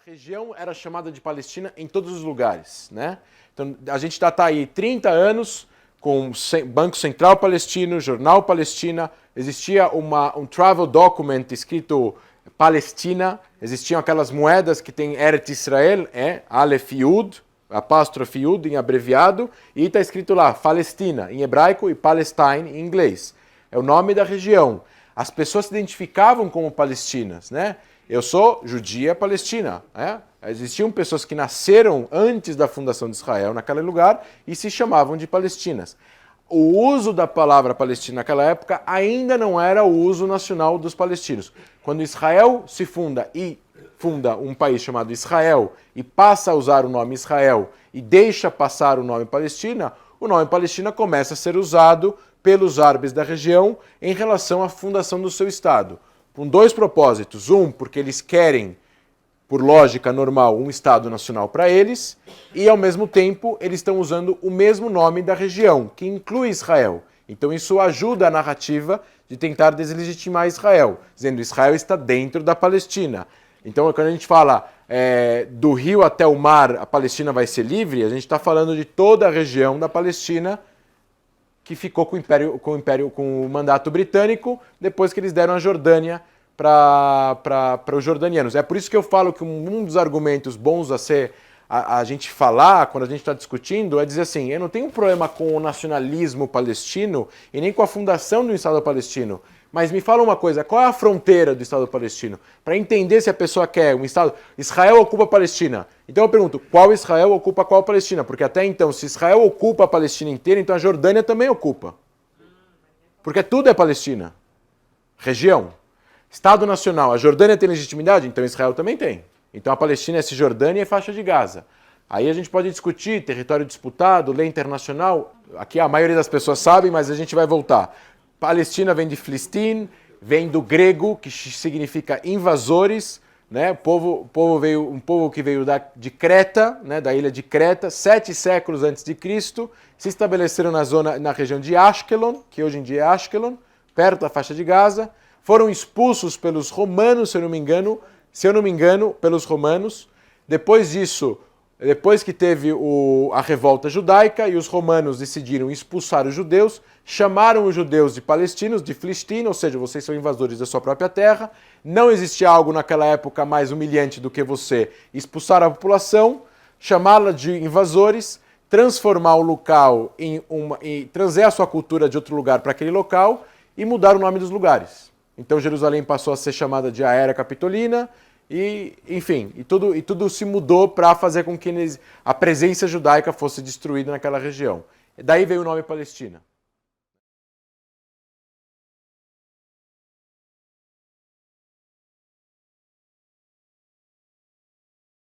região era chamada de Palestina em todos os lugares, né? Então a gente já está aí 30 anos com Banco Central Palestino, Jornal Palestina, existia um travel document escrito Palestina, existiam aquelas moedas que tem Eretz Israel, Aleph Yud, apóstrofe Yud em abreviado, e está escrito lá Palestina em hebraico e Palestine em inglês. É o nome da região. As pessoas se identificavam como palestinas, né? Eu sou judia palestina. Existiam pessoas que nasceram antes da fundação de Israel naquele lugar e se chamavam de palestinas. O uso da palavra Palestina naquela época ainda não era o uso nacional dos palestinos. Quando Israel se funda e funda um país chamado Israel e passa a usar o nome Israel e deixa passar o nome Palestina, o nome Palestina começa a ser usado pelos árabes da região em relação à fundação do seu Estado. Com dois propósitos. Um, porque eles querem, por lógica normal, um Estado nacional para eles, e ao mesmo tempo eles estão usando o mesmo nome da região, que inclui Israel. Então isso ajuda a narrativa de tentar deslegitimar Israel, dizendo Israel está dentro da Palestina. Então quando a gente fala do rio até o mar, a Palestina vai ser livre, a gente está falando de toda a região da Palestina que ficou com o mandato britânico, depois que eles deram a Jordânia para os jordanianos. É por isso que eu falo que um dos argumentos bons a gente falar, quando a gente está discutindo, é dizer assim, eu não tenho problema com o nacionalismo palestino e nem com a fundação do Estado palestino, mas me fala uma coisa, qual é a fronteira do Estado palestino? Para entender se a pessoa quer um Estado... Israel ocupa a Palestina. Então eu pergunto, qual Israel ocupa qual Palestina? Porque até então, se Israel ocupa a Palestina inteira, então a Jordânia também ocupa. Porque tudo é Palestina. Região. Estado nacional. A Jordânia tem legitimidade? Então Israel também tem. Então a Palestina é Cisjordânia e faixa de Gaza. Aí a gente pode discutir território disputado, lei internacional. Aqui a maioria das pessoas sabe, mas a gente vai voltar. Palestina vem de Filistim, vem do grego, que significa invasores, né? Um povo que veio de Creta, né? Da ilha de Creta, 7 séculos antes de Cristo, se estabeleceram na região de Ashkelon, que hoje em dia é Ashkelon, perto da faixa de Gaza, foram expulsos pelos romanos, se eu não me engano, pelos romanos. Depois disso, depois que teve a revolta judaica e os romanos decidiram expulsar os judeus, chamaram os judeus de palestinos, de Filistim, ou seja, vocês são invasores da sua própria terra. Não existia algo naquela época mais humilhante do que você expulsar a população, chamá-la de invasores, transformar o local e trazer a sua cultura de outro lugar para aquele local e mudar o nome dos lugares. Então Jerusalém passou a ser chamada de a Era Capitolina, e, enfim, tudo se mudou para fazer com que a presença judaica fosse destruída naquela região. Daí veio o nome Palestina.